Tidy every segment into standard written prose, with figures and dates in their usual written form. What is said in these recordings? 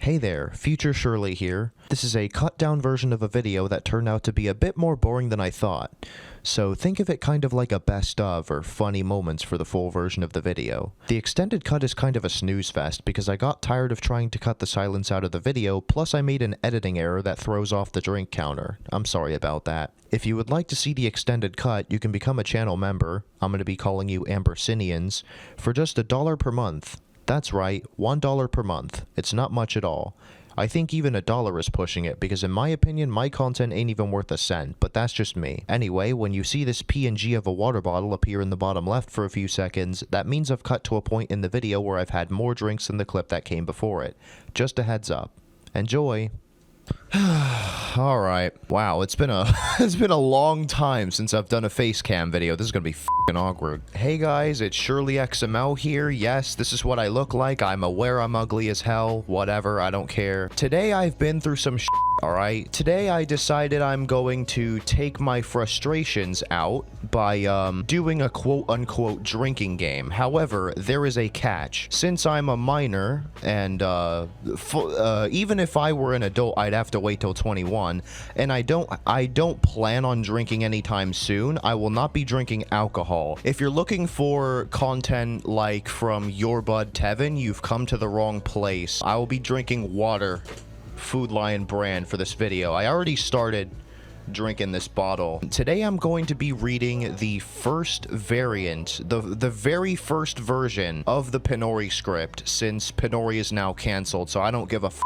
Hey there, future Shirley here. This is a cut down version of a video that turned out to be a bit more boring than I thought. So think of it kind of like a best of or funny moments for the full version of the video. The extended cut is kind of a snooze fest because I got tired of trying to cut the silence out of the video, plus I made an editing error that throws off the drink counter. I'm sorry about that. If you would like to see the extended cut, you can become a channel member, I'm going to be calling you Ambersinians, for just $1 per month. That's right, $1 per month. It's not much at all. I think even $1 is pushing it because in my opinion, my content ain't even worth a cent, but that's just me. Anyway, when you see this PNG of a water bottle appear in the bottom left for a few seconds, that means I've cut to a point in the video where I've had more drinks than the clip that came before it. Just a heads up. Enjoy. Alright, wow, it's been a long time since I've done a face cam video. This is gonna be f***ing awkward. Hey guys, it's Shirley-XML here. Yes, this is what I look like. I'm aware I'm ugly as hell. Whatever, I don't care. Today I've been through some shit, alright? Today I decided I'm going to take my frustrations out by doing a quote-unquote drinking game. However, there is a catch. Since I'm a minor, and even if I were an adult, I'd have to wait till 21, and I don't plan on drinking anytime soon. I will not be drinking alcohol. If you're looking for content like from YourBudTevin, you've come to the wrong place. I will be drinking water, Food Lion brand, for this video. I already started drinking this bottle. Today I'm going to be reading the first variant, the very first version of the Pinori script, since Pinori is now canceled, so I don't give a f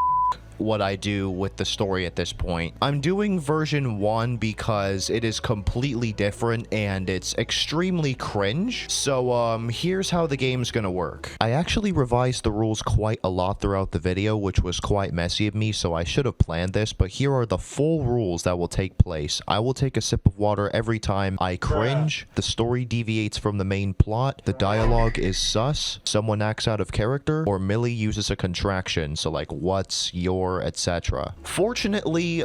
what I do with the story at this point. I'm doing version 1 because it is completely different and it's extremely cringe. So here's how the game's gonna work. I actually revised the rules quite a lot throughout the video, which was quite messy of me, so I should have planned this, but here are the full rules that will take place. I will take a sip of water every time I cringe, the story deviates from the main plot, the dialogue is sus, someone acts out of character, or Millie uses a contraction, so like what's your, etc. Fortunately,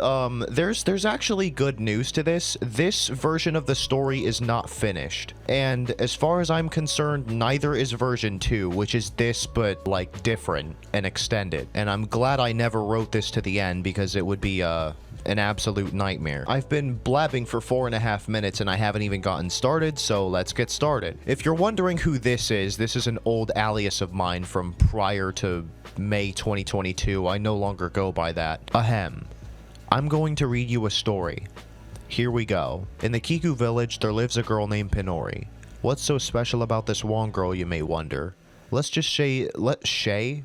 there's actually good news to this. This version of the story is not finished, and as far as I'm concerned, neither is version 2, which is this but like different and extended. And I'm glad I never wrote this to the end because it would be an absolute nightmare. I've been blabbing for 4.5 minutes and I haven't even gotten started, so let's get started. If you're wondering who this is an old alias of mine from prior to May 2022. I no longer go by that. Ahem. I'm going to read you a story. Here we go. In the Kiku village, there lives a girl named Pinori. What's so special about this one girl, you may wonder? Let's just say,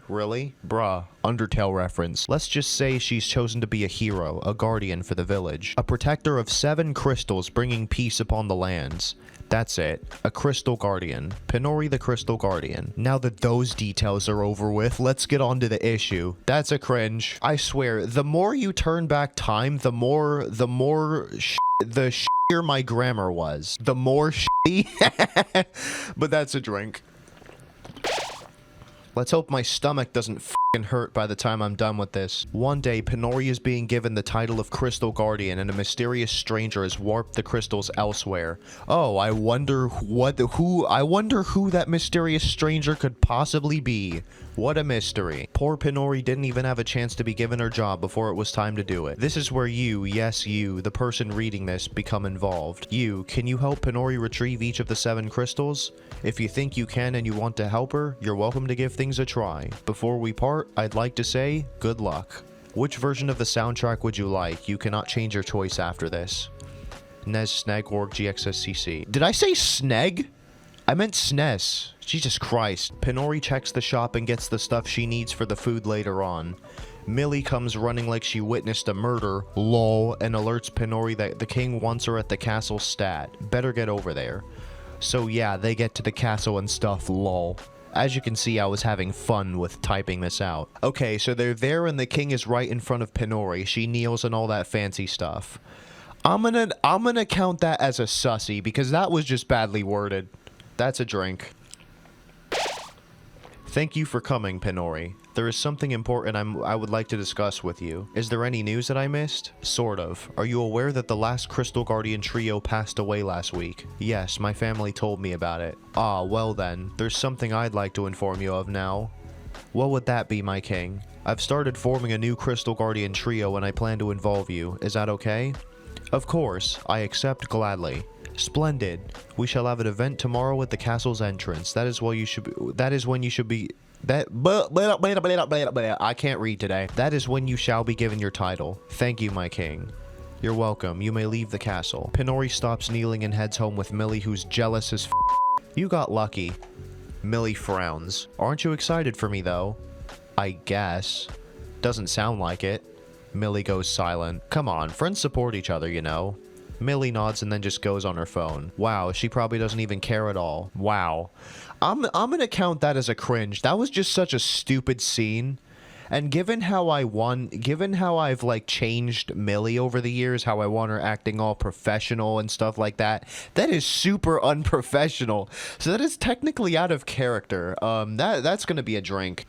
really? Bruh, Undertale reference. Let's just say she's chosen to be a hero, a guardian for the village. A protector of 7 crystals bringing peace upon the lands. That's it. A crystal guardian. Pinori the crystal guardian. Now that those details are over with, let's get on to the issue. That's a cringe. I swear, the more you turn back time, the more shittier my grammar was. The more shitty. But that's a drink. Let's hope my stomach doesn't f***ing hurt by the time I'm done with this. One day, Pinori is being given the title of Crystal Guardian and a mysterious stranger has warped the crystals elsewhere. Oh, I wonder who that mysterious stranger could possibly be. What a mystery. Poor Pinori didn't even have a chance to be given her job before it was time to do it. This is where you, yes you, the person reading this, become involved. You, can you help Pinori retrieve each of the 7 crystals? If you think you can and you want to help her, you're welcome to give things a try. Before we part, I'd like to say, good luck. Which version of the soundtrack would you like? You cannot change your choice after this. Nez Sneg Org GXSCC. Did I say Sneg? I meant SNES. Jesus Christ. Pinori checks the shop and gets the stuff she needs for the food later on. Millie comes running like she witnessed a murder, lol, and alerts Pinori that the king wants her at the castle stat. Better get over there. So yeah, they get to the castle and stuff, lol. As you can see, I was having fun with typing this out. Okay, so they're there and the king is right in front of Pinori. She kneels and all that fancy stuff. I'm gonna count that as a sussy because that was just badly worded. That's a drink. Thank you for coming, Pinori. There is something important I would like to discuss with you. Is there any news that I missed? Sort of. Are you aware that the last Crystal Guardian trio passed away last week? Yes, my family told me about it. Ah, well then, there's something I'd like to inform you of now. What would that be, my king? I've started forming a new Crystal Guardian trio and I plan to involve you. Is that okay? Of course, I accept gladly. Splendid. We shall have an event tomorrow at the castle's entrance. That is when you should be I can't read today. That is when you shall be given your title. Thank you, my king. You're welcome. You may leave the castle. Pinori stops kneeling and heads home with Millie, who's jealous as f. You got lucky. Millie frowns. Aren't you excited for me, though? I guess. Doesn't sound like it. Millie goes silent. Come on, friends support each other, you know. Millie nods and then just goes on her phone. Wow, she probably doesn't even care at all. Wow. I'm gonna count that as a cringe. That was just such a stupid scene. And given how I've like changed Millie over the years, how I want her acting all professional and stuff like that, that is super unprofessional. So that is technically out of character. That's gonna be a drink.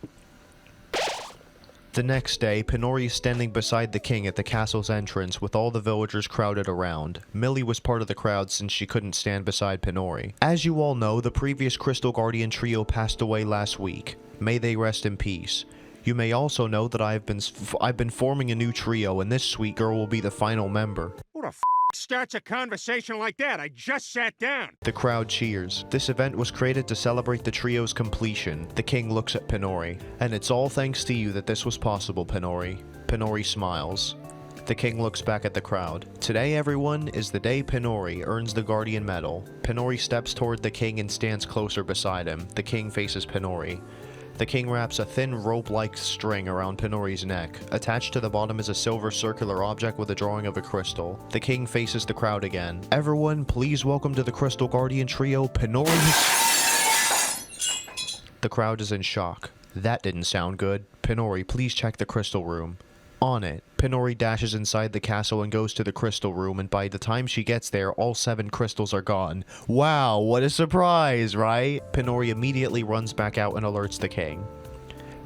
The next day, Pinori is standing beside the king at the castle's entrance with all the villagers crowded around. Millie was part of the crowd since she couldn't stand beside Pinori. As you all know, the previous Crystal Guardian trio passed away last week. May they rest in peace. You may also know that I've been forming a new trio, and this sweet girl will be the final member. Who the f starts a conversation like that? I just sat down. The crowd cheers. This event was created to celebrate the trio's completion. The king looks at Pinori. And it's all thanks to you that this was possible, Pinori. Pinori smiles. The king looks back at the crowd. Today, everyone, is the day Pinori earns the Guardian Medal. Pinori steps toward the king and stands closer beside him. The king faces Pinori. The king wraps a thin rope-like string around Pinori's neck. Attached to the bottom is a silver circular object with a drawing of a crystal. The king faces the crowd again. Everyone, please welcome to the Crystal Guardian trio, Pinori. The crowd is in shock. That didn't sound good. Pinori, please check the crystal room. On it, Pinori dashes inside the castle and goes to the crystal room, and by the time she gets there, all 7 crystals are gone. Wow, what a surprise, right? Pinori immediately runs back out and alerts the king.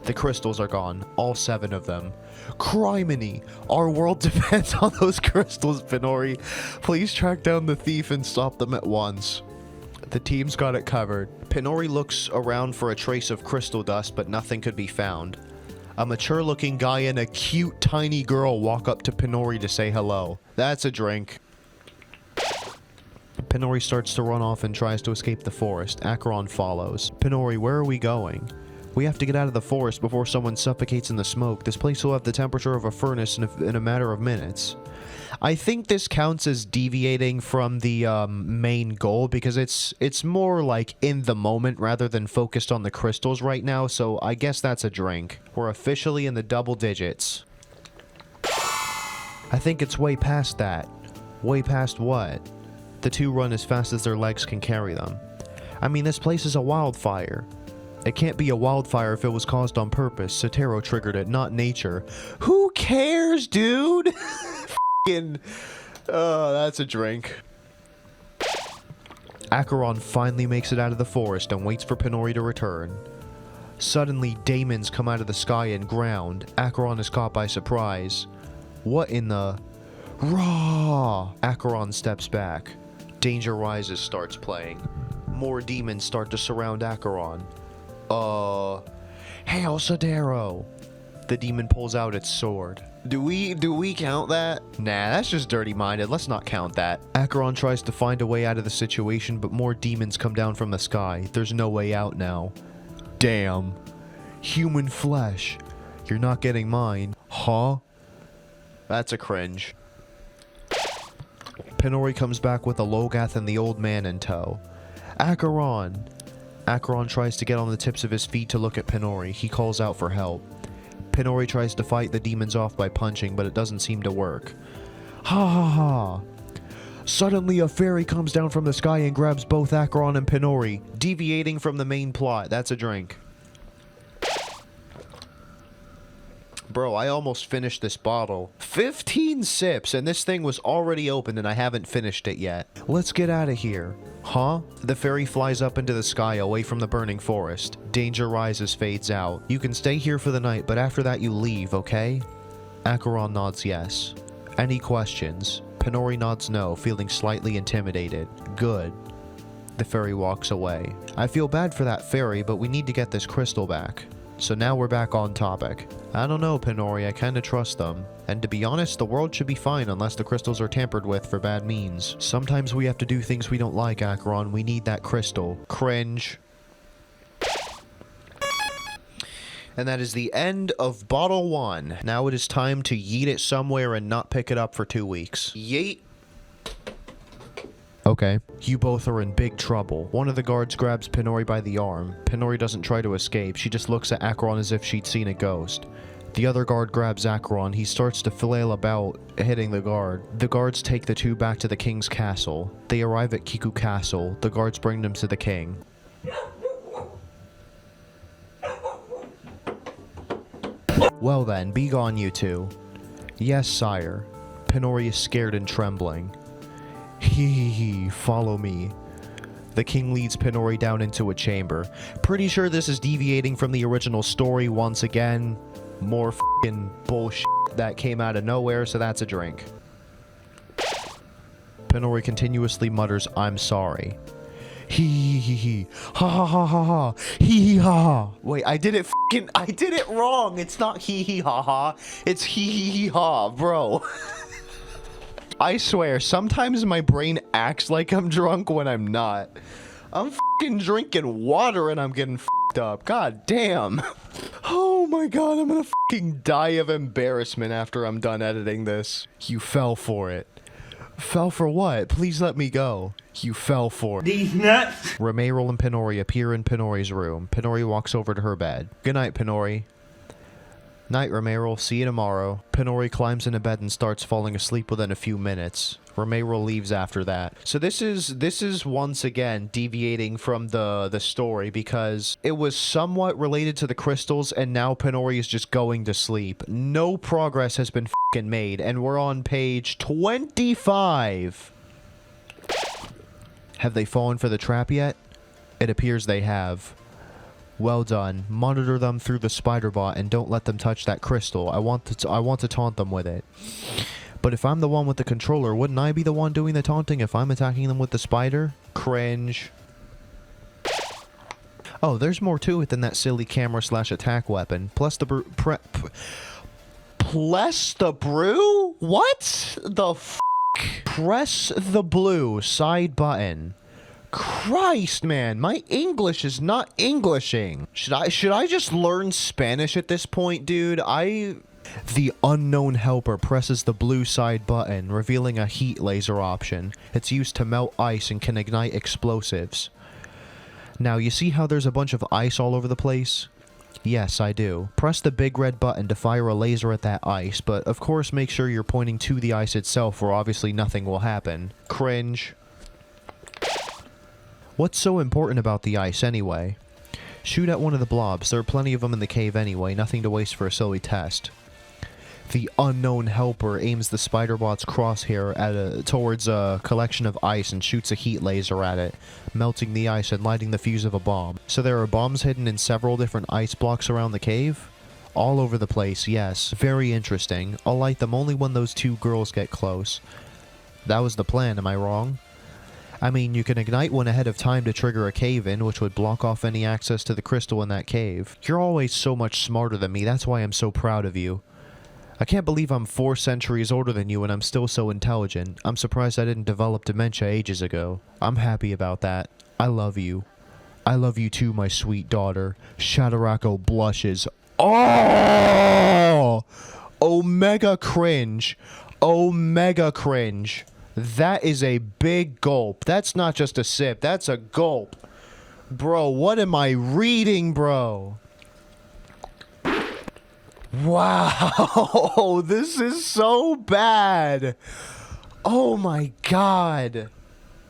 The crystals are gone, all 7 of them. Criminy! Our world depends on those crystals, Pinori. Please track down the thief and stop them at once. The team's got it covered. Pinori looks around for a trace of crystal dust, but nothing could be found. A mature-looking guy and a cute, tiny girl walk up to Pinori to say hello. That's a drink. Pinori starts to run off and tries to escape the forest. Acheron follows. Pinori, where are we going? We have to get out of the forest before someone suffocates in the smoke. This place will have the temperature of a furnace in a matter of minutes. I think this counts as deviating from the main goal because it's more like in the moment rather than focused on the crystals right now, so I guess that's a drink. We're officially in the double digits. I think it's way past that. Way past what? The 2 run as fast as their legs can carry them. I mean, this place is a wildfire. It can't be a wildfire if it was caused on purpose. Sotero triggered it, not nature. Who cares, dude? Oh, that's a drink. Acheron finally makes it out of the forest and waits for Pinori to return. Suddenly, daemons come out of the sky and ground. Acheron is caught by surprise. What in the... Raw! Acheron steps back. Danger Rises starts playing. More demons start to surround Acheron. Hail Sotero! The demon pulls out its sword. Do we count that? Nah, that's just dirty-minded. Let's not count that. Acheron tries to find a way out of the situation, but more demons come down from the sky. There's no way out now. Damn. Human flesh. You're not getting mine. Huh? That's a cringe. Pinori comes back with a Logath and the old man in tow. Acheron! Acheron tries to get on the tips of his feet to look at Pinori. He calls out for help. Pinori tries to fight the demons off by punching, but it doesn't seem to work. Ha ha ha! Suddenly a fairy comes down from the sky and grabs both Acheron and Pinori, deviating from the main plot. That's a drink. Bro, I almost finished this bottle. 15 sips, and this thing was already open and I haven't finished it yet. Let's get out of here. Huh? The fairy flies up into the sky away from the burning forest. Danger Rises fades out. You can stay here for the night, but after that you leave, okay? Acheron nods yes. Any questions? Pinori nods no, feeling slightly intimidated. Good. The fairy walks away. I feel bad for that fairy, but we need to get this crystal back. So now we're back on topic. I don't know, Pinori, I kinda trust them. And to be honest, the world should be fine unless the crystals are tampered with for bad means. Sometimes we have to do things we don't like, Acheron. We need that crystal. Cringe. And that is the end of bottle 1. Now it is time to yeet it somewhere and not pick it up for 2 weeks. Yeet. Okay. You both are in big trouble. One of the guards grabs Pinori by the arm. Pinori doesn't try to escape. She just looks at Acheron as if she'd seen a ghost. The other guard grabs Acheron. He starts to flail about, hitting the guard. The guards take the two back to the king's castle. They arrive at Kiku Castle. The guards bring them to the king. Well then, be gone you two. Yes, sire. Pinori is scared and trembling. Hee, follow me. The king leads Pinori down into a chamber. Pretty sure this is deviating from the original story once again. More f***ing bullshit that came out of nowhere, so that's a drink. Pinori continuously mutters, I'm sorry. Hee, ha ha ha ha ha, hee ha ha. Wait, I did it wrong. It's not hee ha ha. It's hee ha, bro. I swear, sometimes my brain acts like I'm drunk when I'm not. I'm f***ing drinking water and I'm getting f***ed up. God damn. Oh my god, I'm gonna f***ing die of embarrassment after I'm done editing this. You fell for it. Fell for what? Please let me go. You fell for it. These nuts! Romero and Pinori appear in Pinori's room. Pinori walks over to her bed. Good night, Pinori. Night, Romero. See you tomorrow. Pinori climbs into bed and starts falling asleep within a few minutes. Romero leaves after that. So this is once again deviating from the story because it was somewhat related to the crystals and now Pinori is just going to sleep. No progress has been f***ing made and we're on page 25. Have they fallen for the trap yet? It appears they have. Well done. Monitor them through the spider bot and don't let them touch that crystal. I want to taunt them with it. But if I'm the one with the controller, wouldn't I be the one doing the taunting if I'm attacking them with the spider? Cringe. Oh, there's more to it than that silly camera/attack weapon. Plus the Plus the brew? What the f***? Press the blue side button. Christ, man, my English is not Englishing. Should I just learn Spanish at this point, dude? The unknown helper presses the blue side button, revealing a heat laser option. It's used to melt ice and can ignite explosives. Now, you see how there's a bunch of ice all over the place? Yes, I do. Press the big red button to fire a laser at that ice, but of course make sure you're pointing to the ice itself or obviously nothing will happen. Cringe. What's so important about the ice anyway? Shoot at one of the blobs. There are plenty of them in the cave anyway, nothing to waste for a silly test. The unknown helper aims the spider bot's crosshair towards a collection of ice and shoots a heat laser at it, melting the ice and lighting the fuse of a bomb. So there are bombs hidden in several different ice blocks around the cave? All over the place, yes. Very interesting. I'll light them only when those two girls get close. That was the plan, am I wrong? I mean, you can ignite one ahead of time to trigger a cave-in, which would block off any access to the crystal in that cave. You're always so much smarter than me, that's why I'm so proud of you. I can't believe I'm 4 centuries older than you and I'm still so intelligent. I'm surprised I didn't develop dementia ages ago. I'm happy about that. I love you. I love you too, my sweet daughter. Shadarako blushes. Oh! Omega cringe. Omega cringe. That is a big gulp. That's not just a sip. That's a gulp. Bro, what am I reading, bro? Wow, this is so bad. Oh my god.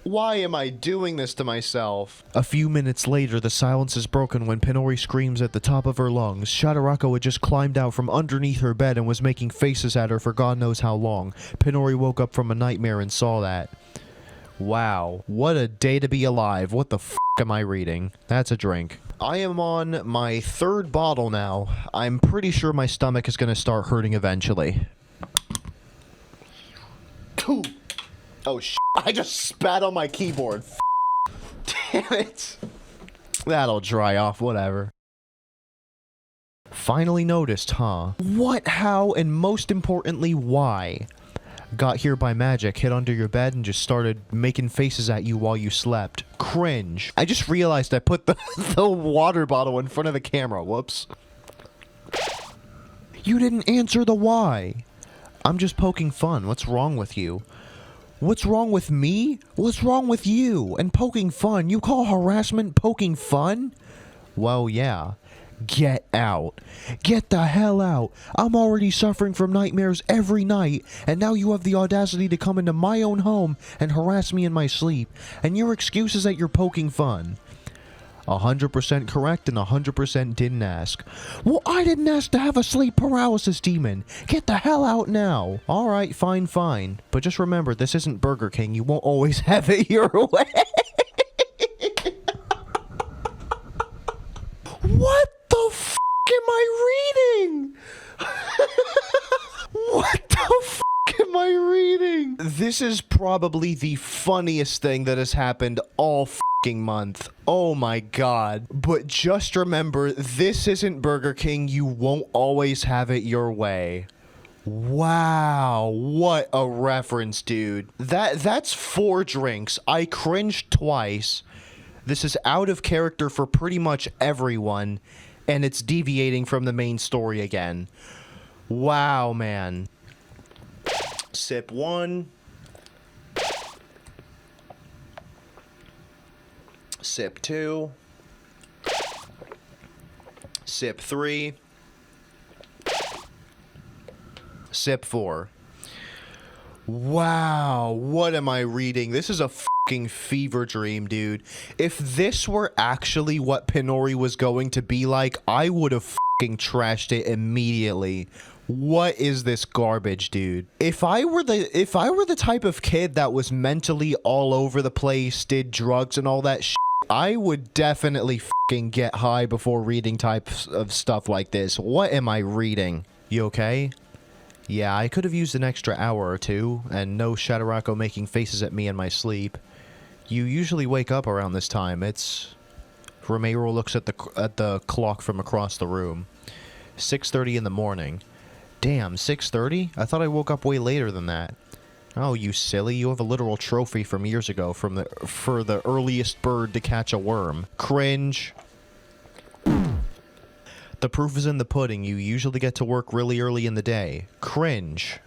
Why am I doing this to myself? A few minutes later, the silence is broken when Pinori screams at the top of her lungs. Shadarako had just climbed out from underneath her bed and was making faces at her for God knows how long. Pinori woke up from a nightmare and saw that. Wow, what a day to be alive. What the f*** am I reading? That's a drink. I am on my 3rd bottle now. I'm pretty sure my stomach is going to start hurting eventually. Oh, I just spat on my keyboard. Damn it. That'll dry off, whatever. Finally noticed, huh? What, how, and most importantly, why? Got here by magic, hid under your bed, and just started making faces at you while you slept. Cringe. I just realized I put the water bottle in front of the camera. Whoops. You didn't answer the why. I'm just poking fun. What's wrong with you? What's wrong with me? What's wrong with you? And poking fun? You call harassment poking fun? Well, yeah. Get out. Get the hell out. I'm already suffering from nightmares every night, and now you have the audacity to come into my own home and harass me in my sleep, and your excuse is that you're poking fun. 100% correct and 100% didn't ask. Well, I didn't ask to have a sleep paralysis demon. Get the hell out now. Alright, fine, fine. But just remember, this isn't Burger King. You won't always have it your way. What the f*** am I reading? What the f*** am I reading? This is probably the funniest thing that has happened all f***ing month. Oh my god. But just remember, this isn't Burger King. You won't always have it your way. Wow, what a reference, dude. That's 4 drinks. I cringed twice. This is out of character for pretty much everyone, and it's deviating from the main story again. Wow, man. Sip 1. Sip 2. Sip 3. Sip 4. Wow, what am I reading? This is a fucking fever dream, dude. If this were actually what Pinori was going to be like, I would have fucking trashed it immediately. What is this garbage, dude? If I were the type of kid that was mentally all over the place, did drugs and all that shit, I would definitely fucking get high before reading types of stuff like this. What am I reading? You okay? Yeah, I could have used an extra hour or two, and no Shadarako making faces at me in my sleep. You usually wake up around this time. It's... Romero looks at the clock from across the room. 6:30 in the morning. Damn, 6:30? I thought I woke up way later than that. Oh, you silly. You have a literal trophy from years ago for the earliest bird to catch a worm. Cringe. The proof is in the pudding. You usually get to work really early in the day. Cringe.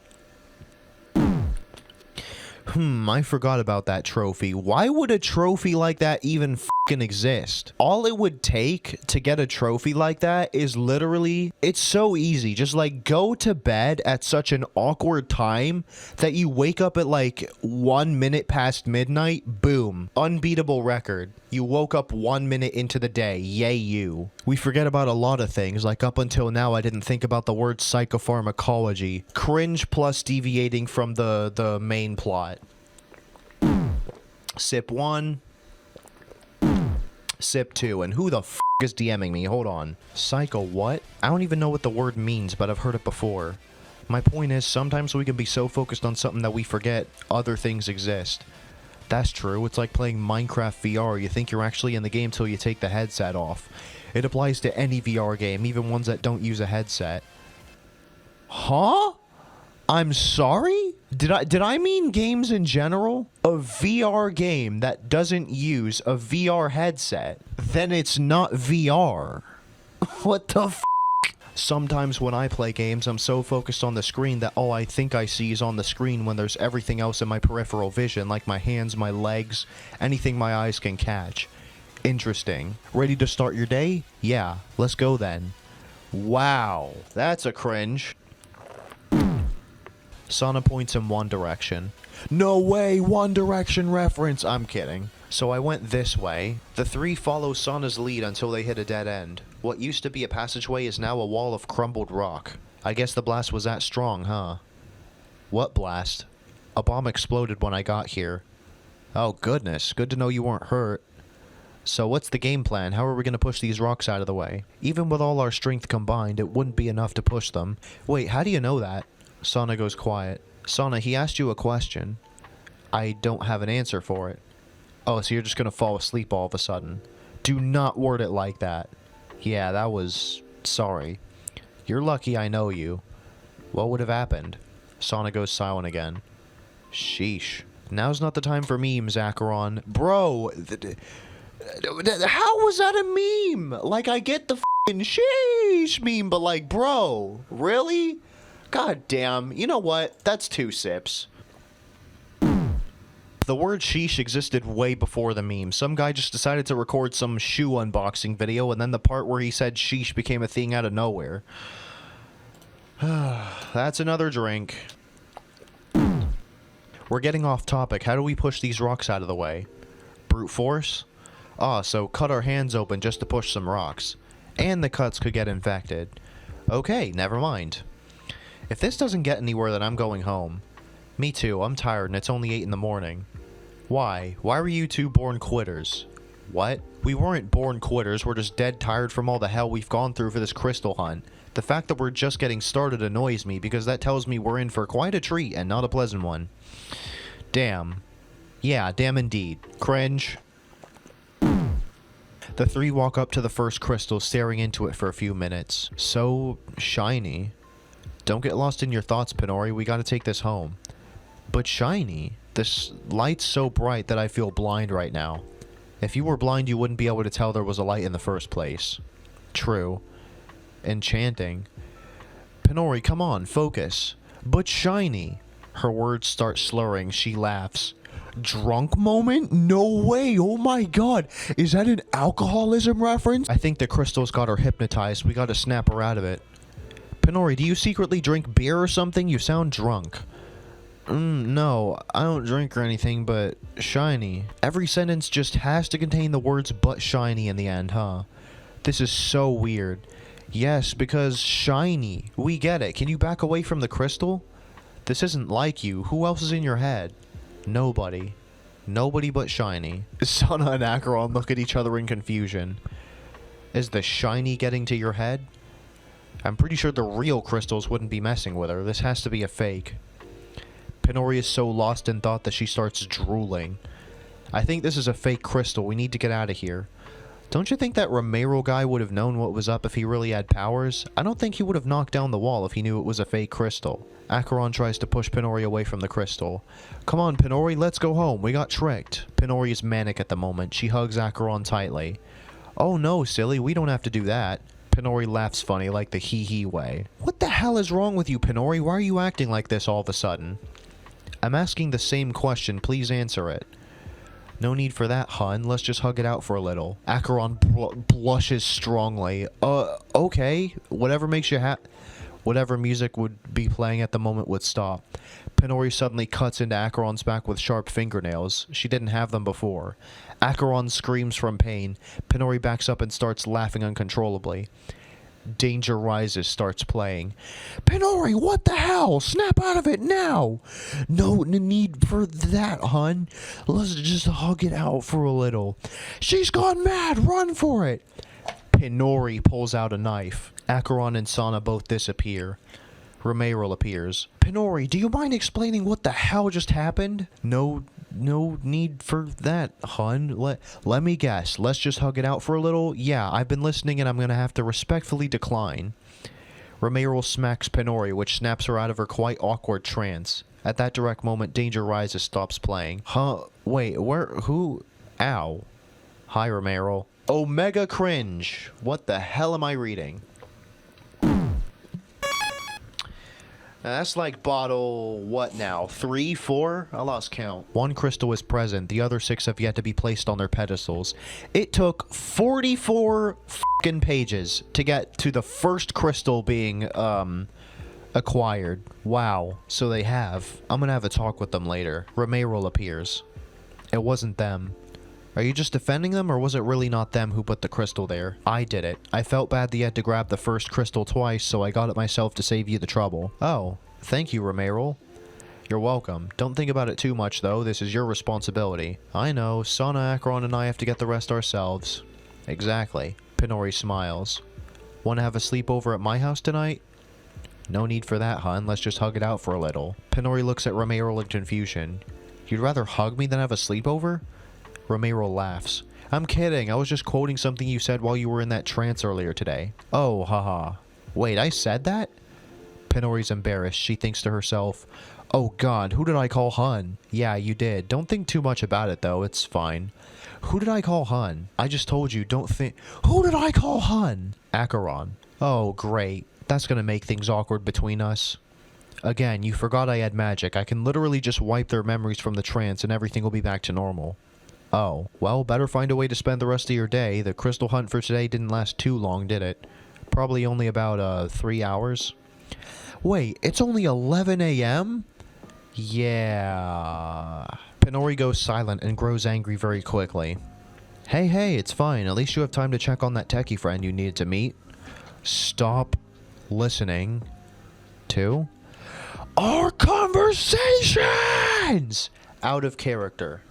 I forgot about that trophy. Why would a trophy like that even fucking exist? All it would take to get a trophy like that is literally, it's so easy. Just like go to bed at such an awkward time that you wake up at like 1 minute past midnight. Boom. Unbeatable record. You woke up 1 minute into the day. Yay you. We forget about a lot of things. Like up until now, I didn't think about the word psychopharmacology. Cringe plus deviating from the main plot. Sip 1. Sip 2. And who the f*** is DMing me? Hold on. Psycho what? I don't even know what the word means, but I've heard it before. My point is, sometimes we can be so focused on something that we forget other things exist. That's true. It's like playing Minecraft VR. You think you're actually in the game till you take the headset off. It applies to any VR game, even ones that don't use a headset. Huh? I'm sorry? Did I mean games in general? A VR game that doesn't use a VR headset, then it's not VR. What the f***? Sometimes when I play games, I'm so focused on the screen that all I think I see is on the screen when there's everything else in my peripheral vision, like my hands, my legs, anything my eyes can catch. Interesting. Ready to start your day? Yeah, let's go then. Wow, that's a cringe. Sana points in one direction. No way, One Direction reference. I'm kidding. So I went this way. The 3 follow Sana's lead until they hit a dead end. What used to be a passageway is now a wall of crumbled rock. I guess the blast was that strong, huh? What blast? A bomb exploded when I got here. Oh goodness, good to know you weren't hurt. So what's the game plan? How are we going to push these rocks out of the way? Even with all our strength combined, it wouldn't be enough to push them. Wait, how do you know that? Sana goes quiet. Sana, he asked you a question. I don't have an answer for it. Oh, so you're just gonna fall asleep all of a sudden. Do not word it like that. Yeah, that was... sorry. You're lucky I know you. What would have happened? Sana goes silent again. Sheesh. Now's not the time for memes, Acheron. Bro, how was that a meme? Like, I get the f***ing sheesh meme, but like, bro, really? God damn. You know what? That's 2 sips. The word sheesh existed way before the meme. Some guy just decided to record some shoe unboxing video, and then the part where he said sheesh became a thing out of nowhere. That's another drink. We're getting off topic. How do we push these rocks out of the way? Brute force? Ah, so cut our hands open just to push some rocks. And the cuts could get infected. Okay, never mind. If this doesn't get anywhere, then I'm going home. Me too, I'm tired and it's only 8 in the morning. Why? Why were you two born quitters? What? We weren't born quitters, we're just dead tired from all the hell we've gone through for this crystal hunt. The fact that we're just getting started annoys me because that tells me we're in for quite a treat and not a pleasant one. Damn. Yeah, damn indeed. Cringe. The 3 walk up to the first crystal, staring into it for a few minutes. So shiny. Don't get lost in your thoughts, Pinori, we gotta take this home. But shiny? This light's so bright that I feel blind right now. If you were blind, you wouldn't be able to tell there was a light in the first place. True. Enchanting. Pinori, come on, focus. But shiny. Her words start slurring. She laughs. Drunk moment? No way. Oh my god. Is that an alcoholism reference? I think the crystal's got her hypnotized. We gotta snap her out of it. Pinori, do you secretly drink beer or something? You sound drunk. No, I don't drink or anything, but shiny. Every sentence just has to contain the words but shiny in the end, huh? This is so weird. Yes, because shiny. We get it. Can you back away from the crystal? This isn't like you. Who else is in your head? Nobody. Nobody but shiny. Sana and Acheron look at each other in confusion. Is the shiny getting to your head? I'm pretty sure the real crystals wouldn't be messing with her. This has to be a fake. Pinori is so lost in thought that she starts drooling. I think this is a fake crystal. We need to get out of here. Don't you think that Romero guy would have known what was up if he really had powers? I don't think he would have knocked down the wall if he knew it was a fake crystal. Acheron tries to push Pinori away from the crystal. Come on, Pinori, let's go home. We got tricked. Pinori is manic at the moment. She hugs Acheron tightly. Oh no, silly, we don't have to do that. Pinori laughs funny, like the hee-hee way. What the hell is wrong with you, Pinori? Why are you acting like this all of a sudden? I'm asking the same question. Please answer it. No need for that, hun. Let's just hug it out for a little. Acheron blushes strongly. Okay. Whatever makes you happy. Whatever music would be playing at the moment would stop. Pinori suddenly cuts into Acheron's back with sharp fingernails. She didn't have them before. Acheron screams from pain. Pinori backs up and starts laughing uncontrollably. Danger Rises starts playing. Pinori, what the hell? Snap out of it now! No need for that, hun. Let's just hug it out for a little. She's gone mad! Run for it! Pinori pulls out a knife. Acheron and Sana both disappear. Romero appears. Pinori, do you mind explaining what the hell just happened? No need for that, hun. Let me guess. Let's just hug it out for a little? Yeah, I've been listening and I'm gonna have to respectfully decline. Romero smacks Pinori, which snaps her out of her quite awkward trance. At that direct moment, Danger Rises stops playing. Huh? Wait, where? Who? Ow. Hi, Romero. Omega Cringe. What the hell am I reading? That's like bottle, what now? 3, 4? I lost count. 1 crystal is present. The other 6 have yet to be placed on their pedestals. It took 44 fucking pages to get to the first crystal being, acquired. Wow. So they have. I'm gonna have a talk with them later. Romero appears. It wasn't them. Are you just defending them, or was it really not them who put the crystal there? I did it. I felt bad that you had to grab the first crystal twice, so I got it myself to save you the trouble. Oh, thank you, Romero. You're welcome. Don't think about it too much, though. This is your responsibility. I know. Sana, Acheron, and I have to get the rest ourselves. Exactly. Pinori smiles. Want to have a sleepover at my house tonight? No need for that, hun. Let's just hug it out for a little. Pinori looks at Romero in confusion. You'd rather hug me than have a sleepover? Romero laughs. I'm kidding. I was just quoting something you said while you were in that trance earlier today. Oh, haha. Wait, I said that? Pinori's embarrassed. She thinks to herself, oh god, who did I call hun? Yeah, you did. Don't think too much about it though, it's fine. Who did I call hun? I just told you, don't think. Who did I call hun? Acheron. Oh, great. That's gonna make things awkward between us. Again, you forgot I had magic. I can literally just wipe their memories from the trance and everything will be back to normal. Oh, well, better find a way to spend the rest of your day. The crystal hunt for today didn't last too long, did it? Probably only about, 3 hours. Wait, it's only 11 a.m.? Yeah. Pinori goes silent and grows angry very quickly. Hey, it's fine. At least you have time to check on that techie friend you needed to meet. Stop listening to our conversations! Out of character.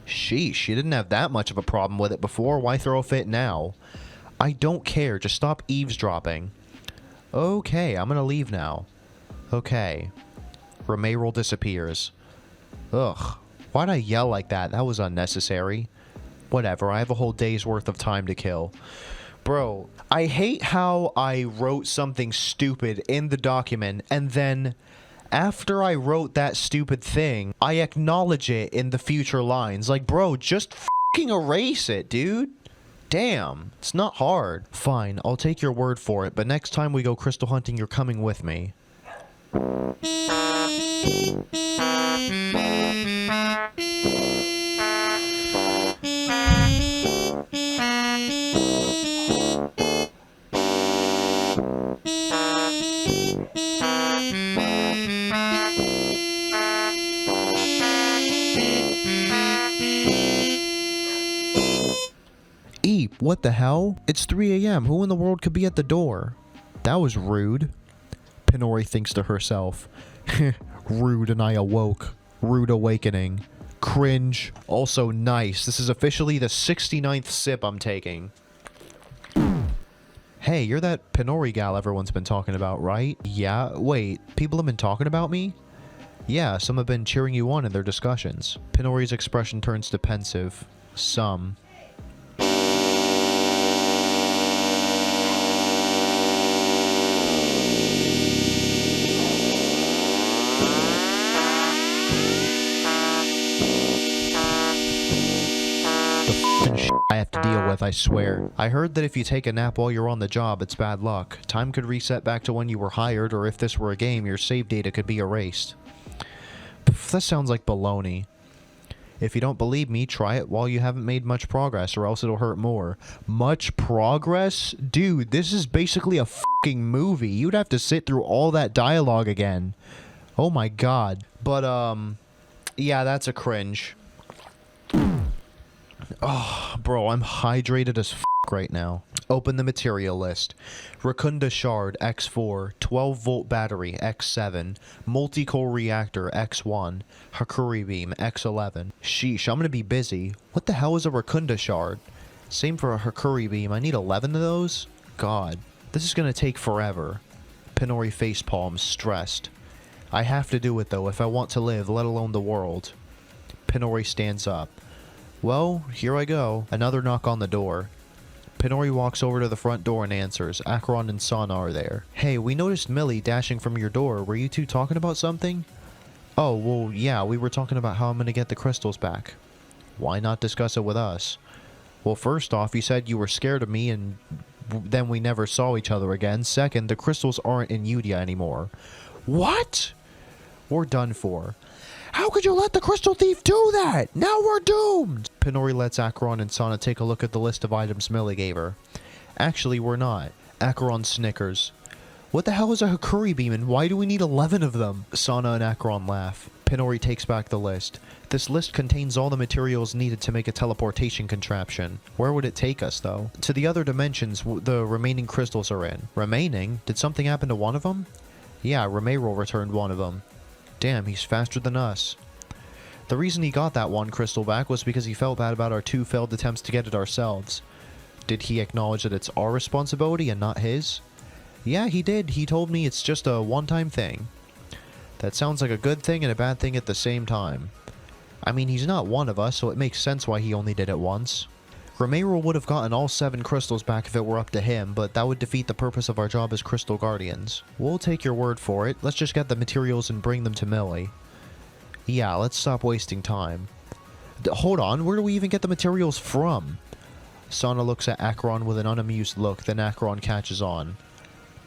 Sheesh, she didn't have that much of a problem with it before. Why throw a fit now? I don't care. Just stop eavesdropping. Okay, I'm gonna leave now. Okay. Remayroll disappears. Ugh. Why'd I yell like that? That was unnecessary. Whatever, I have a whole day's worth of time to kill. Bro, I hate how I wrote something stupid in the document, and then after I wrote that stupid thing, I acknowledge it in the future lines. Like, bro, just fucking erase it, dude. Damn, it's not hard. Fine, I'll take your word for it, but next time we go crystal hunting, you're coming with me. Eep, what the hell? It's 3 a.m. Who in the world could be at the door? That was rude. Pinori thinks to herself. Rude and I awoke. Rude awakening. Cringe. Also nice. This is officially the 69th sip I'm taking. Hey, you're that Pinori gal everyone's been talking about, right? Yeah? Wait, people have been talking about me? Yeah, some have been cheering you on in their discussions. Pinori's expression turns to pensive. Some. I have to deal with, I swear. I heard that if you take a nap while you're on the job, it's bad luck. Time could reset back to when you were hired, or if this were a game, your save data could be erased. Pff, that sounds like baloney. If you don't believe me, try it while you haven't made much progress, or else it'll hurt more. Much progress? Dude, this is basically a fucking movie. You'd have to sit through all that dialogue again. Oh my god. But, yeah, that's a cringe. Oh, bro, I'm hydrated as f right now. Open the material list. Racunda Shard, X4. 12-volt battery, X7. Multi-core reactor, X1. Hakuri Beam, X11. Sheesh, I'm gonna be busy. What the hell is a Racunda Shard? Same for a Hakuri Beam. I need 11 of those? God. This is gonna take forever. Pinori facepalms, stressed. I have to do it, though, if I want to live, let alone the world. Pinori stands up. Well, here I go. Another knock on the door. Pinori walks over to the front door and answers. Acheron and Sana are there. Hey, we noticed Millie dashing from your door. Were you two talking about something? Oh, well, yeah, we were talking about how I'm gonna get the crystals back. Why not discuss it with us? Well, first off, you said you were scared of me and then we never saw each other again. Second, the crystals aren't in Yudia anymore. What? We're done for. How could you let the crystal thief do that? Now we're doomed! Pinori lets Acheron and Sana take a look at the list of items Millie gave her. Actually, we're not. Acheron snickers. What the hell is a Hakuri Beam and why do we need 11 of them? Sana and Acheron laugh. Pinori takes back the list. This list contains all the materials needed to make a teleportation contraption. Where would it take us, though? To the other dimensions the remaining crystals are in. Remaining? Did something happen to one of them? Yeah, Remayroll returned one of them. Damn, he's faster than us. The reason he got that one crystal back was because he felt bad about our 2 failed attempts to get it ourselves. Did he acknowledge that it's our responsibility and not his? Yeah, he did. He told me it's just a one-time thing. That sounds like a good thing and a bad thing at the same time. I mean, he's not one of us, so it makes sense why he only did it once. Remero would have gotten all 7 crystals back if it were up to him, but that would defeat the purpose of our job as Crystal Guardians. We'll take your word for it. Let's just get the materials and bring them to Millie. Yeah, let's stop wasting time. Hold on, where do we even get the materials from? Sana looks at Acheron with an unamused look, then Acheron catches on.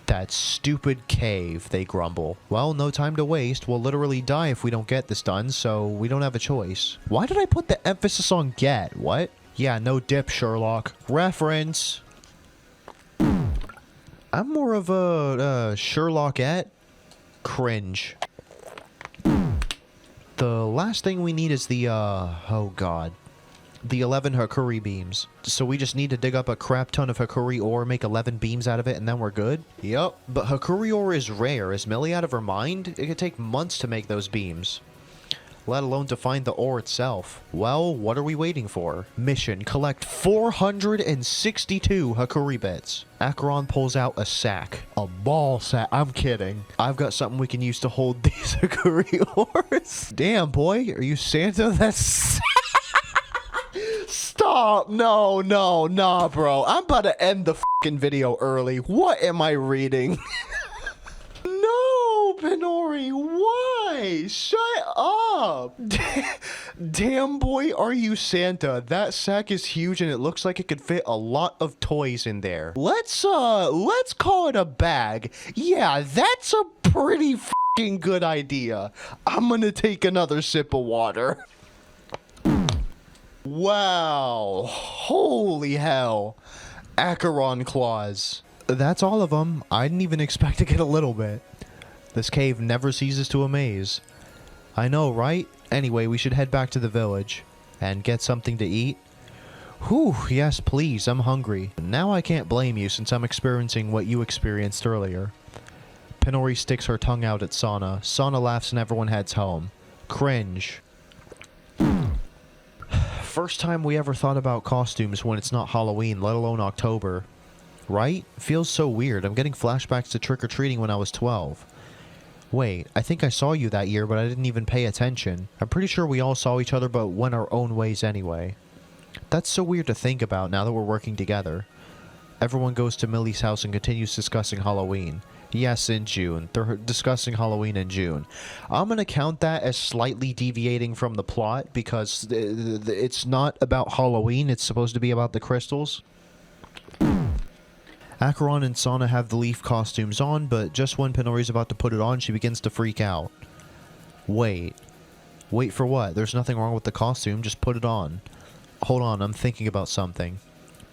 That stupid cave, they grumble. Well, no time to waste. We'll literally die if we don't get this done, so we don't have a choice. Why did I put the emphasis on get? What? Yeah, no dip, Sherlock. Reference. I'm more of a Sherlockette. Cringe. The last thing we need is the, oh god. The 11 Hakuri beams. So we just need to dig up a crap ton of Hakuri ore, make 11 beams out of it, and then we're good? Yup. But Hakuri ore is rare. Is Millie out of her mind? It could take months to make those beams. Let alone to find the ore itself. Well, what are we waiting for? Mission: collect 462 Hakuri bits. Acheron pulls out a sack. A ball sack. I'm kidding. I've got something we can use to hold these Hakuri ores. Damn, boy. Are you Santa? That's... Stop. No, nah, bro. I'm about to end the fucking video early. What am I reading? No, Pinori, why? Shut up. Damn, boy, are you Santa? That sack is huge and it looks like it could fit a lot of toys in there. Let's call it a bag. Yeah, that's a pretty fucking good idea. I'm gonna take another sip of water. Wow. Holy hell. Acheron claws. That's all of them. I didn't even expect to get a little bit. This cave never ceases to amaze. I know, right? Anyway, we should head back to the village. And get something to eat. Whew, yes please, I'm hungry. Now I can't blame you since I'm experiencing what you experienced earlier. Pinori sticks her tongue out at Sana. Sana laughs and everyone heads home. Cringe. First time we ever thought about costumes when it's not Halloween, let alone October. Right? Feels so weird. I'm getting flashbacks to trick-or-treating when I was 12. Wait, I think I saw you that year, but I didn't even pay attention. I'm pretty sure we all saw each other, but went our own ways anyway. That's so weird to think about now that we're working together. Everyone goes to Millie's house and continues discussing Halloween. Yes, in June. They're discussing Halloween in June. I'm going to count that as slightly deviating from the plot because it's not about Halloween. It's supposed to be about the crystals. Acheron and Sana have the leaf costumes on, but just when Pinori's about to put it on, she begins to freak out. Wait. Wait for what? There's nothing wrong with the costume. Just put it on. Hold on, I'm thinking about something.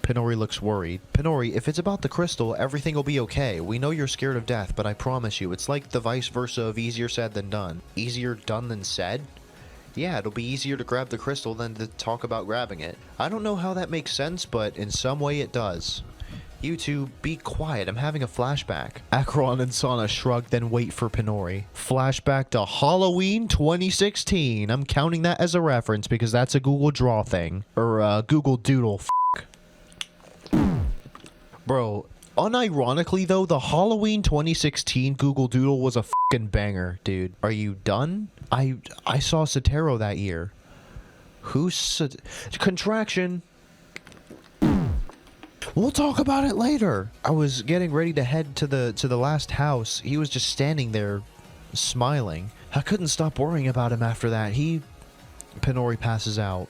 Pinori looks worried. Pinori, if it's about the crystal, everything will be okay. We know you're scared of death, but I promise you, it's like the vice versa of easier said than done. Easier done than said? Yeah, it'll be easier to grab the crystal than to talk about grabbing it. I don't know how that makes sense, but in some way it does. You two, be quiet. I'm having a flashback. Acheron and Sana shrug, then wait for Pinori. Flashback to Halloween 2016. I'm counting that as a reference because that's a Google Draw thing. Or, Google Doodle. Bro, unironically though, the Halloween 2016 Google Doodle was a fucking banger, dude. Are you done? I saw Sotero that year. Who's Contraction? We'll talk about it later. I was getting ready to head to the last house. He was just standing there, smiling. I couldn't stop worrying about him after that. Pinori passes out.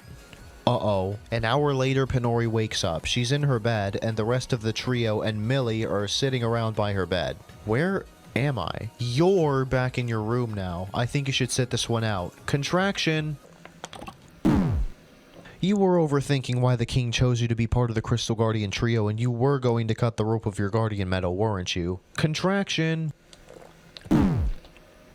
Uh-oh. An hour later, Pinori wakes up. She's in her bed, and the rest of the trio and Millie are sitting around by her bed. Where am I? You're back in your room now. I think you should sit this one out. Contraction. You were overthinking why the king chose you to be part of the Crystal Guardian trio, and you were going to cut the rope of your guardian medal, weren't you? Contraction.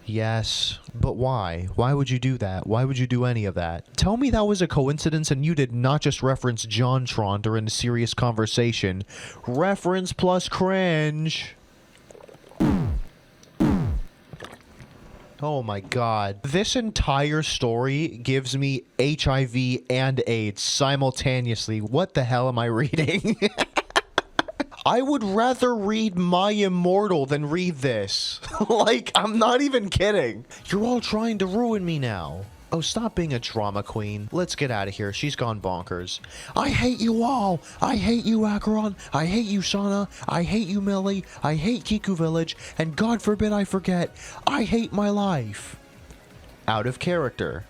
Yes, but why? Why would you do that? Why would you do any of that? Tell me that was a coincidence and you did not just reference JonTron during a serious conversation. Reference plus cringe. Oh my god. This entire story gives me HIV and AIDS simultaneously. What the hell am I reading? I would rather read My Immortal than read this. Like, I'm not even kidding. You're all trying to ruin me now. Oh, stop being a drama queen. Let's get out of here. She's gone bonkers. I hate you all. I hate you, Acheron. I hate you, Shauna. I hate you, Millie. I hate Kiku Village. And God forbid I forget, I hate my life. Out of character.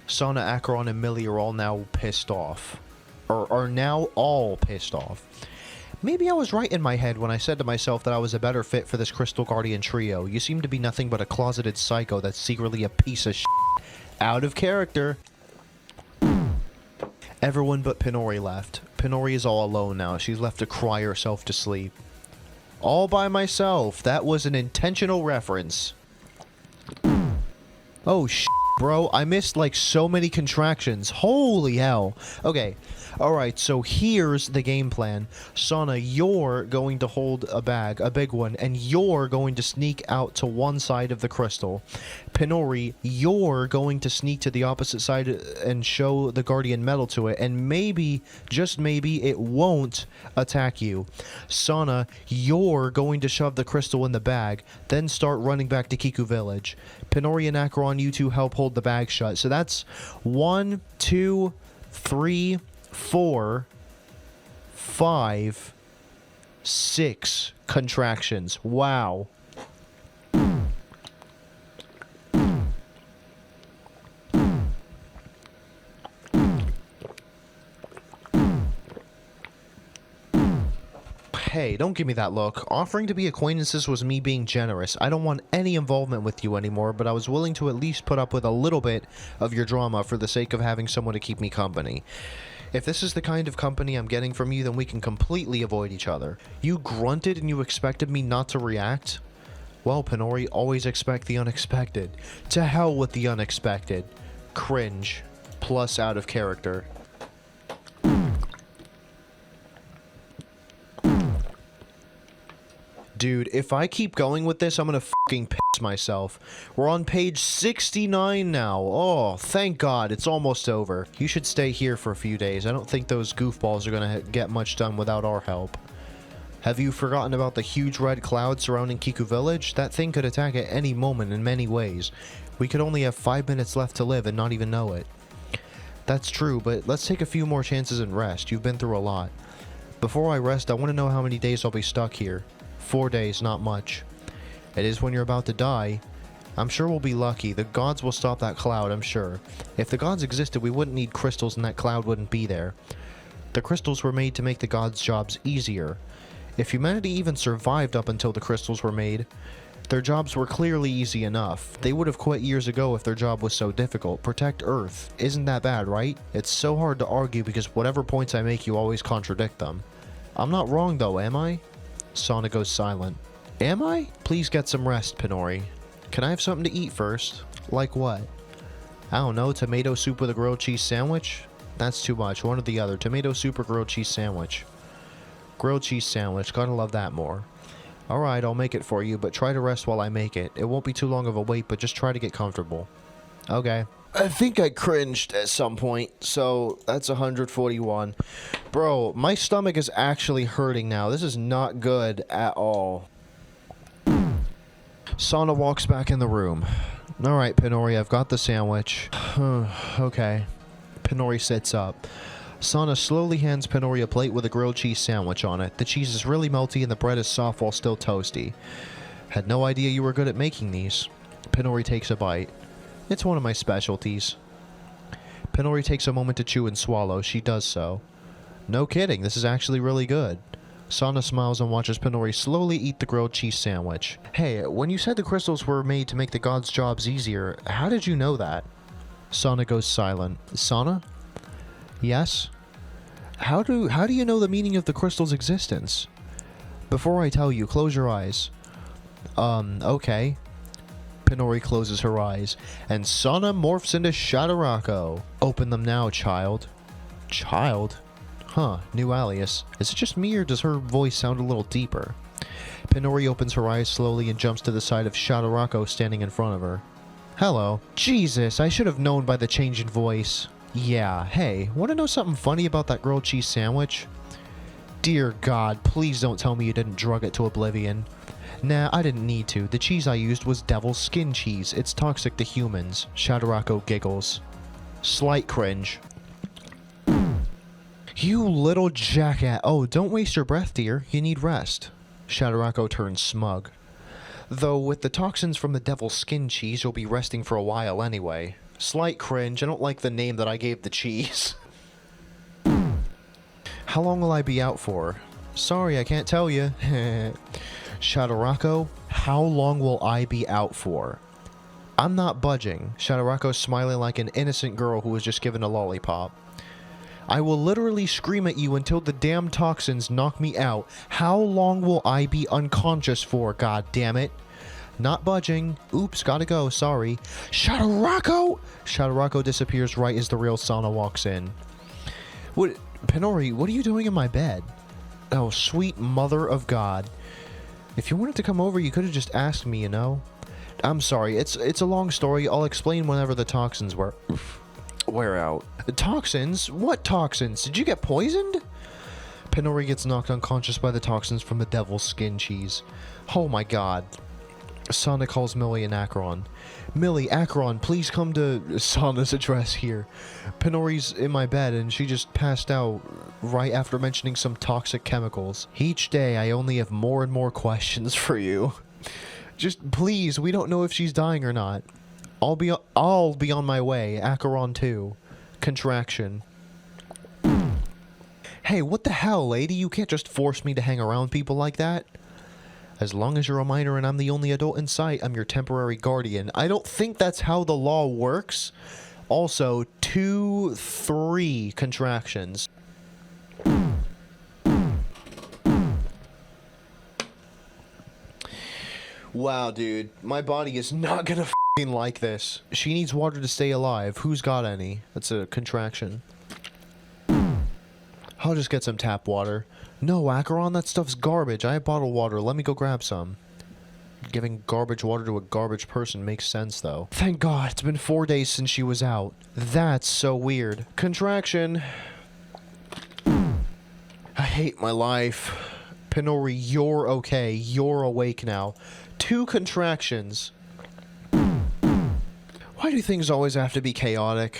Shauna, Acheron, and Millie are all now pissed off. Or are now all pissed off. Maybe I was right in my head when I said to myself that I was a better fit for this Crystal Guardian trio. You seem to be nothing but a closeted psycho that's secretly a piece of shit. Out of character. Everyone but Pinori left. Pinori is all alone now. She's left to cry herself to sleep. All by myself. That was an intentional reference. Oh, bro. I missed, like, so many contractions. Holy hell. Okay. Alright, so here's the game plan. Shauna, you're going to hold a bag, a big one, and you're going to sneak out to one side of the crystal. Pinori, you're going to sneak to the opposite side and show the Guardian Metal to it, and maybe, just maybe, it won't attack you. Shauna, you're going to shove the crystal in the bag, then start running back to Kiku Village. Pinori and Acheron, you two help hold the bag shut. So that's 1, 2, 3... 4, 5, 6 contractions. Wow. Hey, don't give me that look. Offering to be acquaintances was me being generous. I don't want any involvement with you anymore, but I was willing to at least put up with a little bit of your drama for the sake of having someone to keep me company. If this is the kind of company I'm getting from you, then we can completely avoid each other. You grunted and you expected me not to react? Well, Pinori, always expect the unexpected. To hell with the unexpected. Cringe. Plus out of character. Dude, if I keep going with this, I'm gonna fucking piss myself. We're on page 69 now. Oh, thank God, it's almost over. You should stay here for a few days. I don't think those goofballs are gonna get much done without our help. Have you forgotten about the huge red cloud surrounding Kiku Village? That thing could attack at any moment in many ways. We could only have 5 minutes left to live and not even know it. That's true, but let's take a few more chances and rest. You've been through a lot. Before I rest, I want to know how many days I'll be stuck here. 4 days, not much. It is when you're about to die. I'm sure we'll be lucky. The gods will stop that cloud, I'm sure. If the gods existed, we wouldn't need crystals and that cloud wouldn't be there. The crystals were made to make the gods' jobs easier. If humanity even survived up until the crystals were made, their jobs were clearly easy enough. They would have quit years ago if their job was so difficult. Protect Earth. Isn't that bad, right? It's so hard to argue because whatever points I make, you always contradict them. I'm not wrong though, am I? Shauna goes silent. Am I? Please get some rest, Pinori. Can I have something to eat first? Like what? I don't know, tomato soup with a grilled cheese sandwich? That's too much, one or the other. Tomato soup or grilled cheese sandwich? Grilled cheese sandwich, gotta love that more. Alright, I'll make it for you, but try to rest while I make it. It won't be too long of a wait, but just try to get comfortable. Okay. I think I cringed at some point, so that's 141. Bro, my stomach is actually hurting now. This is not good at all. Shauna walks back in the room. Alright, Pinori, I've got the sandwich. Okay. Pinori sits up. Shauna slowly hands Pinori a plate with a grilled cheese sandwich on it. The cheese is really melty and the bread is soft while still toasty. Had no idea you were good at making these. Pinori takes a bite. It's one of my specialties. Pinori takes a moment to chew and swallow. She does so. No kidding, this is actually really good. Shauna smiles and watches Pinori slowly eat the grilled cheese sandwich. Hey, when you said the crystals were made to make the gods' jobs easier, how did you know that? Shauna goes silent. Shauna? Yes? How do you know the meaning of the crystal's existence? Before I tell you, close your eyes. Okay. Pinori closes her eyes, and Shauna morphs into Shadowrocko. Open them now, child. Child? Huh, new alias. Is it just me, or does her voice sound a little deeper? Pinori opens her eyes slowly and jumps to the side of Shadowrocko standing in front of her. Hello. Jesus, I should have known by the change in voice. Yeah, hey, want to know something funny about that grilled cheese sandwich? Dear God, please don't tell me you didn't drug it to oblivion. Nah, I didn't need to. The cheese I used was devil's skin cheese. It's toxic to humans. Shadowrocko giggles. Slight cringe. You little jackass. Oh, don't waste your breath, dear. You need rest. Shadowrocko turns smug. Though with the toxins from the devil's skin cheese, you'll be resting for a while anyway. Slight cringe. I don't like the name that I gave the cheese. How long will I be out for? Sorry, I can't tell you. Shadowrocko, how long will I be out for? I'm not budging. Shadowrocko's smiling like an innocent girl who was just given a lollipop. I will literally scream at you until the damn toxins knock me out. How long will I be unconscious for, god damn it? Not budging. Oops, gotta go, sorry. Shadowrocko! Shadowrocko disappears right as the real Sana walks in. What? Penori, what are you doing in my bed? Oh, sweet mother of God. If you wanted to come over, you could have just asked me, you know? I'm sorry, it's a long story. I'll explain whenever the toxins wear out. Toxins? What toxins? Did you get poisoned? Penori gets knocked unconscious by the toxins from the devil's skin cheese. Oh my god. Sana calls Millie and Acheron. Millie, Acheron, please come to Sana's address here. Penori's in my bed and she just passed out right after mentioning some toxic chemicals. Each day I only have more and more questions for you. Just please, we don't know if she's dying or not. I'll be on my way. Acheron too. Contraction. Hey, what the hell, lady? You can't just force me to hang around people like that. As long as you're a minor and I'm the only adult in sight, I'm your temporary guardian. I don't think that's how the law works. Also, 2, 3 contractions. Wow, dude. My body is not gonna f***ing like this. She needs water to stay alive. Who's got any? That's a contraction. I'll just get some tap water. No, Acheron, that stuff's garbage. I have bottled water. Let me go grab some. Giving garbage water to a garbage person makes sense, though. Thank God, it's been 4 days since she was out. That's so weird. Contraction. I hate my life. Penori, you're okay. You're awake now. 2 contractions. Why do things always have to be chaotic?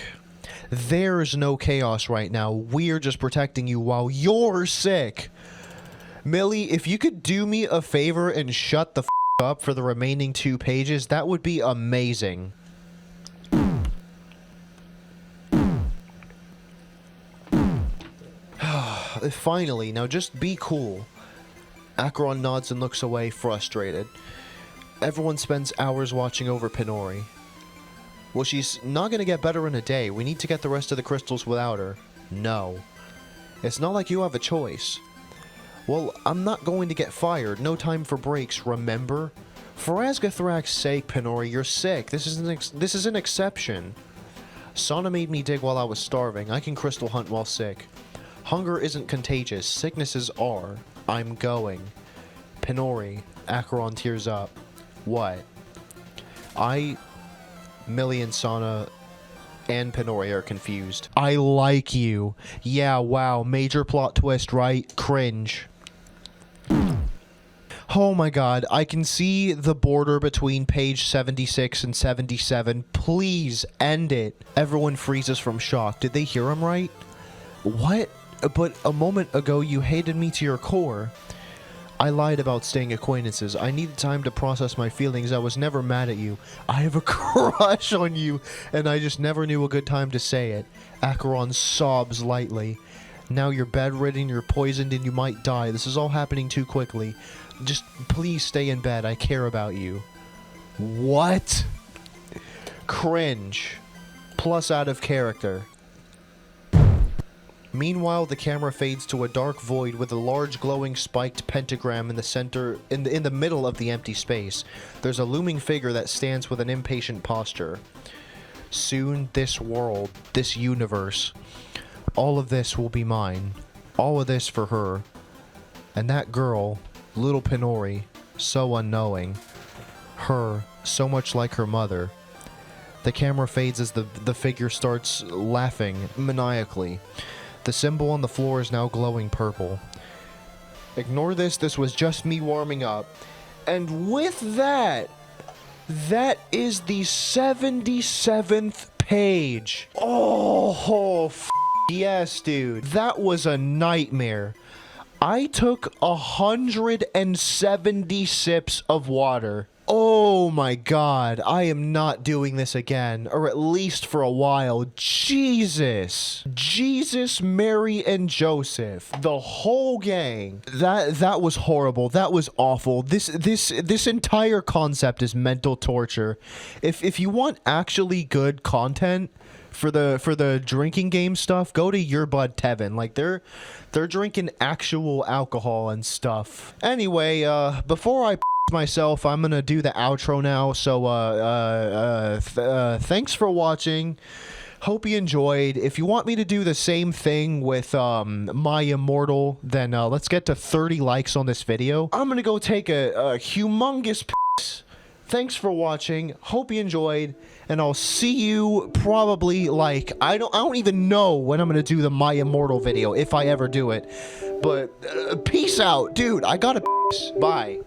There's no chaos right now. We're just protecting you while you're sick. Millie, if you could do me a favor and shut the f up for the remaining 2 pages, that would be amazing. Finally, now just be cool. Acheron nods and looks away, frustrated. Everyone spends hours watching over Penori. Well, she's not going to get better in a day. We need to get the rest of the crystals without her. No. It's not like you have a choice. Well, I'm not going to get fired. No time for breaks, remember? For Asgathrak's sake, Penori, you're sick. This is an exception. Sana made me dig while I was starving. I can crystal hunt while sick. Hunger isn't contagious. Sicknesses are. I'm going. Penori. Acheron tears up. What? Millie and Sana and Penori are confused. I like you. Yeah, wow. Major plot twist, right? Cringe. Oh my god. I can see the border between page 76 and 77. Please end it. Everyone freezes from shock. Did they hear him right? What? But a moment ago you hated me to your core. I lied about staying acquaintances. I needed time to process my feelings. I was never mad at you. I have a crush on you, and I just never knew a good time to say it. Acheron sobs lightly. Now you're bedridden, you're poisoned, and you might die. This is all happening too quickly. Just please stay in bed. I care about you. What? Cringe. Plus out of character. Meanwhile, the camera fades to a dark void with a large glowing spiked pentagram in the center, in the middle of the empty space. There's a looming figure that stands with an impatient posture. Soon, this world, this universe, all of this will be mine. All of this for her. And that girl, little Penori, so unknowing. Her, so much like her mother. The camera fades as the figure starts laughing maniacally. The symbol on the floor is now glowing purple. Ignore this, this was just me warming up. And with that, that is the 77th page. Oh, yes, dude. That was a nightmare. I took 170 sips of water. Oh my god, I am not doing this again, or at least for a while. Jesus, Mary, and Joseph, the whole gang. That was horrible. That was awful. This entire concept is mental torture. If you want actually good content for the drinking game stuff, go to YourBudTevin. Like they're drinking actual alcohol and stuff. Anyway, before I myself, I'm gonna do the outro now. So thanks for watching. Hope you enjoyed. If you want me to do the same thing with My Immortal, then let's get to 30 likes on this video. I'm gonna go take a humongous piss. Thanks for watching. Hope you enjoyed, and I'll see you probably, like, I don't even know when I'm gonna do the My Immortal video, if I ever do it. But peace out, dude. I gotta piss. Bye.